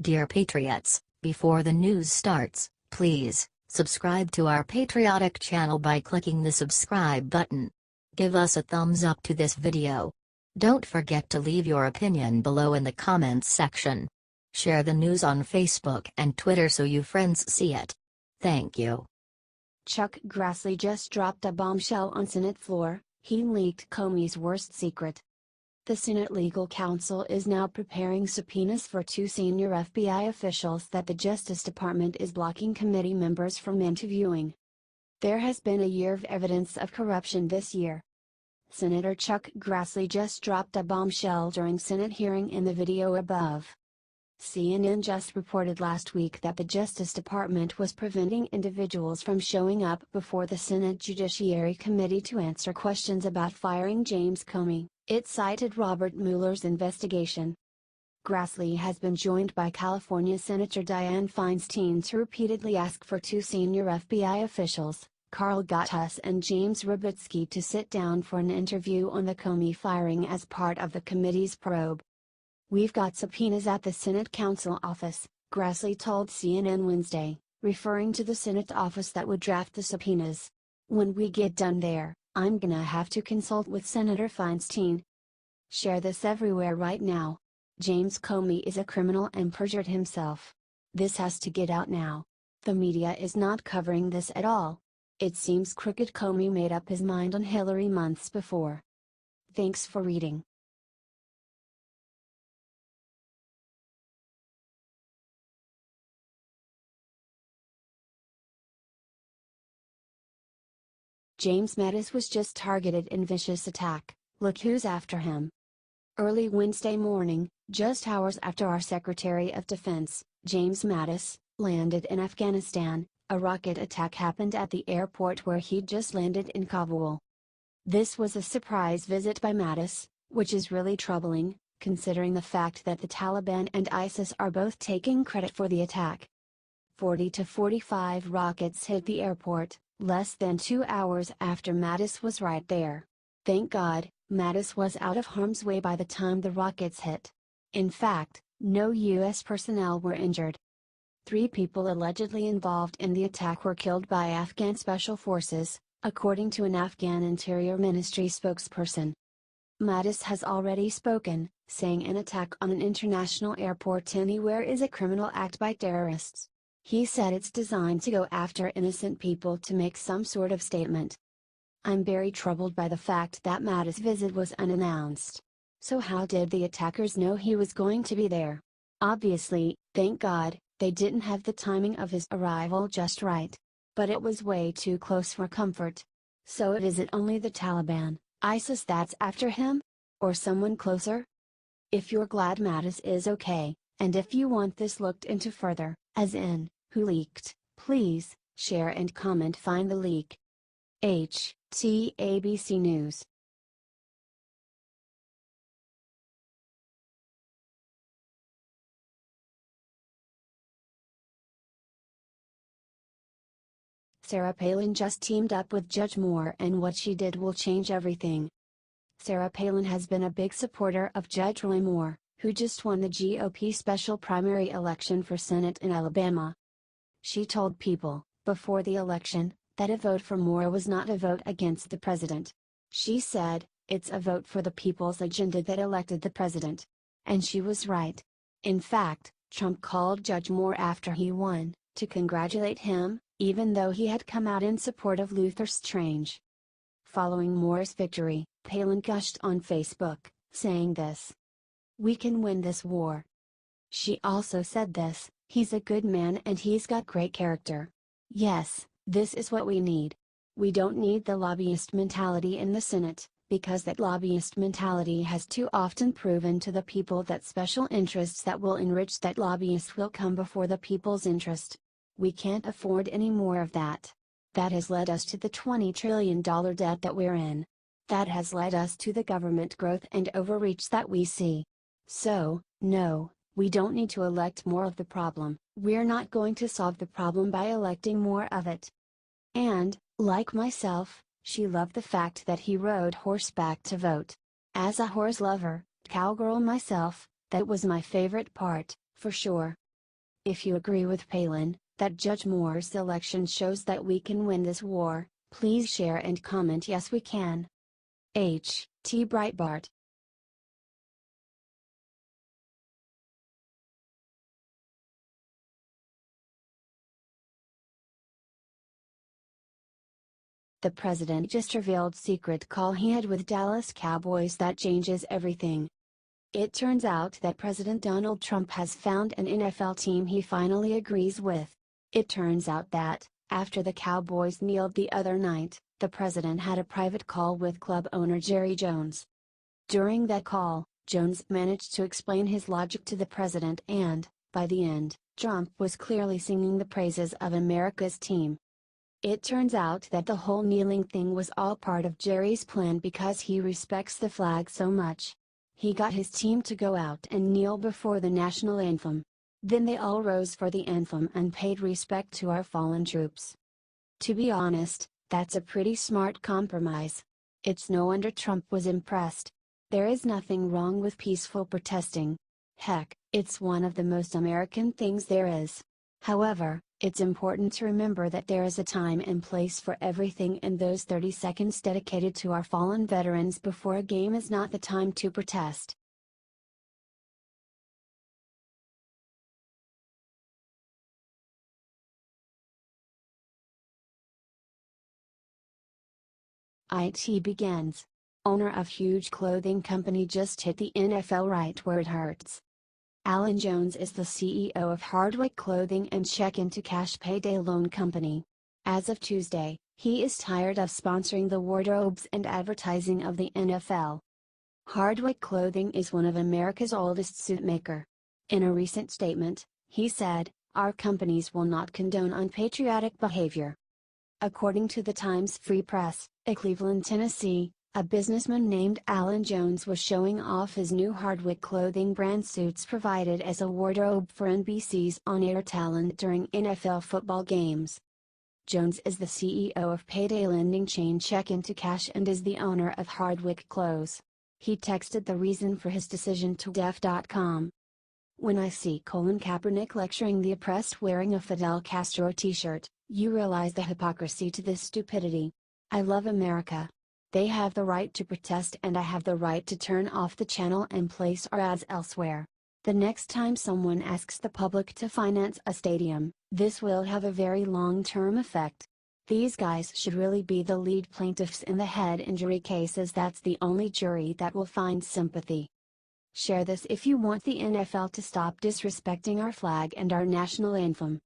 Dear Patriots, before the news starts, please subscribe to our patriotic channel by clicking the subscribe button. Give us a thumbs up to this video. Don't forget to leave your opinion below in the comments section. Share the news on Facebook and Twitter so you friends see it. Thank you. Chuck Grassley just dropped a bombshell on Senate floor. He leaked Comey's worst secret. The Senate legal counsel is now preparing subpoenas for two senior FBI officials that the Justice Department is blocking committee members from interviewing. There has been a year of evidence of corruption this year. Senator Chuck Grassley just dropped a bombshell during Senate hearing in the video above. CNN just reported last week that the Justice Department was preventing individuals from showing up before the Senate Judiciary Committee to answer questions about firing James Comey. It cited Robert Mueller's investigation. Grassley has been joined by California Senator Dianne Feinstein to repeatedly ask for two senior FBI officials, Ghattas and James Rybicki, to sit down for an interview on the Comey firing as part of the committee's probe. "We've got subpoenas at the Senate Counsel office," Grassley told CNN Wednesday, referring to the Senate office that would draft the subpoenas. "When we get done there, I'm gonna have to consult with Senator Feinstein. Share this everywhere right now. James Comey is a criminal and perjured himself. This has to get out now. The media is not covering this at all. It seems crooked. Comey made up his mind on Hillary months before." Thanks for reading. James Madison was just targeted in vicious attack. Look who's after him. Early Wednesday morning, just hours after our Secretary of Defense, James Madison, landed in Afghanistan, a rocket attack happened at the airport where he'd just landed in Kabul. This was a surprise visit by Madison, which is really troubling, considering the fact that the Taliban and ISIS are both taking credit for the attack. 40 to 45 rockets hit the airport, less than 2 hours after Madison was right there. Thank God, Madison was out of harm's way by the time the rockets hit. In fact, no U.S. personnel were injured. 3 people allegedly involved in the attack were killed by Afghan special forces, according to an Afghan Interior Ministry spokesperson. Madison has already spoken, saying an attack on an international airport anywhere is a criminal act by terrorists. He said it's designed to go after innocent people to make some sort of statement. "I'm very troubled by the fact that Madison's visit was unannounced. So how did the attackers know he was going to be there? Obviously, thank God, they didn't have the timing of his arrival just right. But it was way too close for comfort. So is it only the Taliban, ISIS that's after him? Or someone closer? If you're glad Madison is okay, and if you want this looked into further, as in, who leaked, please, share and comment. Find the leak. ABC News. Sarah Palin just teamed up with Judge Moore, and what she did will change everything. Sarah Palin has been a big supporter of Judge Roy Moore, who just won the GOP special primary election for Senate in Alabama. She told people, before the election, that a vote for Moore was not a vote against the president. She said, "It's a vote for the people's agenda that elected the president." And she was right. In fact, Trump called Judge Moore after he won, to congratulate him, even though he had come out in support of Luther Strange. Following Moore's victory, Palin gushed on Facebook, saying this: "We can win this war." She also said this: "He's a good man and he's got great character. Yes, this is what we need. We don't need the lobbyist mentality in the Senate, because that lobbyist mentality has too often proven to the people that special interests that will enrich that lobbyist will come before the people's interest. We can't afford any more of that. That has led us to the $20 trillion debt that we're in. That has led us to the government growth and overreach that we see. So, no, we don't need to elect more of the problem. We're not going to solve the problem by electing more of it." And, like myself, she loved the fact that he rode horseback to vote. "As a horse lover, cowgirl myself, that was my favorite part, for sure. If you agree with Palin, that Judge Moore's election shows that we can win this war, please share and comment yes we can. H.T. Breitbart. The president just revealed secret call he had with Dallas Cowboys that changes everything. It turns out that President Donald Trump has found an NFL team he finally agrees with. It turns out that, after the Cowboys kneeled the other night, the president had a private call with club owner Jerry Jones. During that call, Jones managed to explain his logic to the president and, by the end, Trump was clearly singing the praises of America's team. It turns out that the whole kneeling thing was all part of Jerry's plan because he respects the flag so much. He got his team to go out and kneel before the national anthem. Then they all rose for the anthem and paid respect to our fallen troops. To be honest, that's a pretty smart compromise. It's no wonder Trump was impressed. There is nothing wrong with peaceful protesting. Heck, it's one of the most American things there is. However, it's important to remember that there is a time and place for everything, and those 30 seconds dedicated to our fallen veterans before a game is not the time to protest. IT begins. Owner of huge clothing company just hit the NFL right where it hurts. Alan Jones is the CEO of Hardwick Clothing and check-into-cash payday loan company. As of Tuesday, he is tired of sponsoring the wardrobes and advertising of the NFL. Hardwick Clothing is one of America's oldest suit maker. In a recent statement, he said, "Our companies will not condone unpatriotic behavior." According to the Times Free Press, in Cleveland, Tennessee, a businessman named Alan Jones was showing off his new Hardwick Clothing brand suits provided as a wardrobe for NBC's on-air talent during NFL football games. Jones is the CEO of payday lending chain Check Into Cash and is the owner of Hardwick Clothes. He texted the reason for his decision to def.com. "When I see Colin Kaepernick lecturing the oppressed wearing a Fidel Castro t-shirt, you realize the hypocrisy to this stupidity. I love America. They have the right to protest and I have the right to turn off the channel and place our ads elsewhere. The next time someone asks the public to finance a stadium, this will have a very long-term effect. These guys should really be the lead plaintiffs in the head injury cases. That's the only jury that will find sympathy." Share this if you want the NFL to stop disrespecting our flag and our national anthem.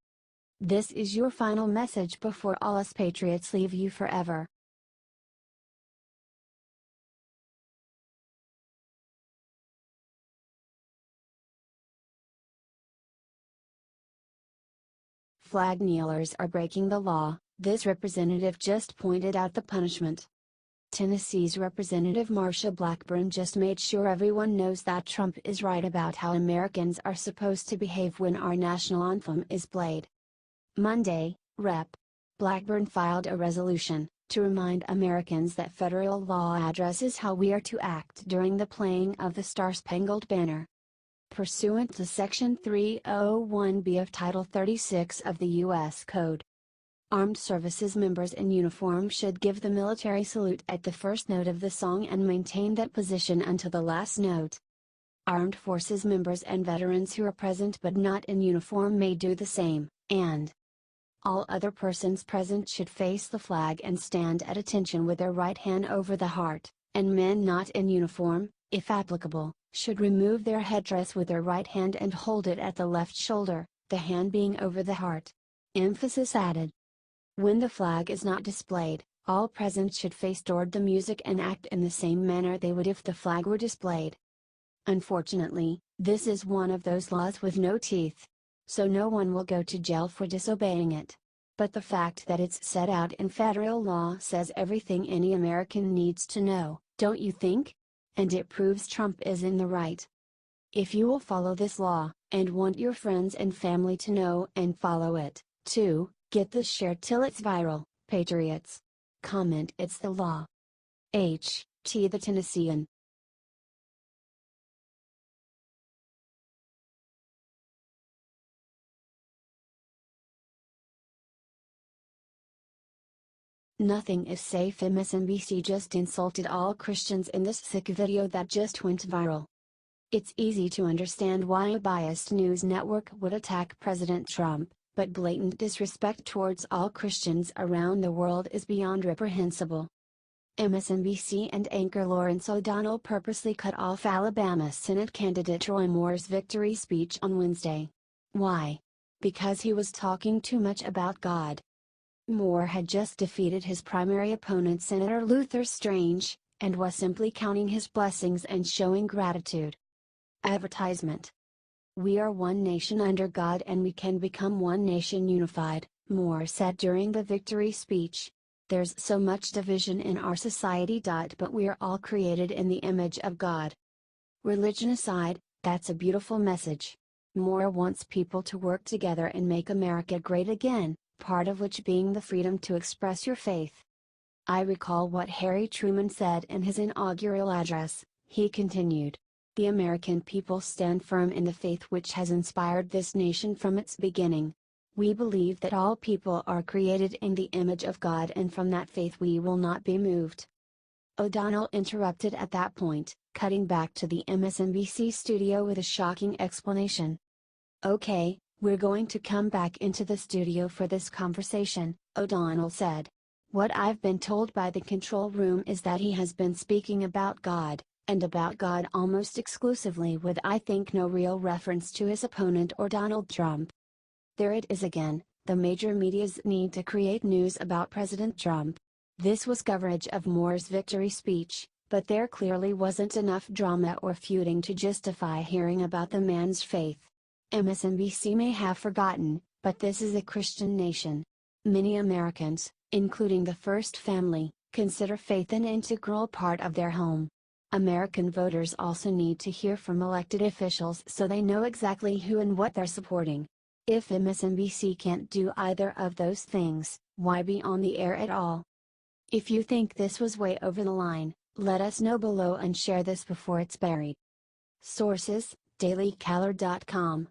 This is your final message before all us patriots leave you forever. Flag kneelers are breaking the law, this representative just pointed out the punishment. Tennessee's Representative Marsha Blackburn just made sure everyone knows that Trump is right about how Americans are supposed to behave when our national anthem is played. Monday, Rep. Blackburn filed a resolution to remind Americans that federal law addresses how we are to act during the playing of the Star-Spangled Banner. Pursuant to Section 301B of Title 36 of the U.S. Code, armed services members in uniform should give the military salute at the first note of the song and maintain that position until the last note. Armed forces members and veterans who are present but not in uniform may do the same, and all other persons present should face the flag and stand at attention with their right hand over the heart, and men not in uniform, if applicable, should remove their headdress with their right hand and hold it at the left shoulder, the hand being over the heart. Emphasis added. When the flag is not displayed, all present should face toward the music and act in the same manner they would if the flag were displayed. Unfortunately, this is one of those laws with no teeth. So no one will go to jail for disobeying it. But the fact that it's set out in federal law says everything any American needs to know, don't you think? And it proves Trump is in the right. If you will follow this law, and want your friends and family to know and follow it, too, get this shared till it's viral, patriots. Comment it's the law. H.T. the Tennessean. Nothing is safe. MSNBC just insulted all Christians in this sick video that just went viral. It's easy to understand why a biased news network would attack President Trump, but blatant disrespect towards all Christians around the world is beyond reprehensible. MSNBC and anchor Lawrence O'Donnell purposely cut off Alabama Senate candidate Roy Moore's victory speech on Wednesday. Why? Because he was talking too much about God. Moore had just defeated his primary opponent Senator Luther Strange, and was simply counting his blessings and showing gratitude. Advertisement. "We are one nation under God and we can become one nation unified," Moore said during the victory speech. "There's so much division in our society. But we are all created in the image of God." Religion aside, that's a beautiful message. Moore wants people to work together and make America great again, part of which being the freedom to express your faith. "I recall what Harry Truman said in his inaugural address," he continued. "The American people stand firm in the faith which has inspired this nation from its beginning. We believe that all people are created in the image of God, and from that faith we will not be moved." O'Donnell interrupted at that point, cutting back to the MSNBC studio with a shocking explanation. "Okay, we're going to come back into the studio for this conversation," O'Donnell said. "What I've been told by the control room is that he has been speaking about God, and about God almost exclusively, with I think no real reference to his opponent or Donald Trump." There it is again, the major media's need to create news about President Trump. This was coverage of Moore's victory speech, but there clearly wasn't enough drama or feuding to justify hearing about the man's faith. MSNBC may have forgotten, but this is a Christian nation. Many Americans, including the First Family, consider faith an integral part of their home. American voters also need to hear from elected officials so they know exactly who and what they're supporting. If MSNBC can't do either of those things, why be on the air at all? If you think this was way over the line, let us know below and share this before it's buried. Sources: dailycaller.com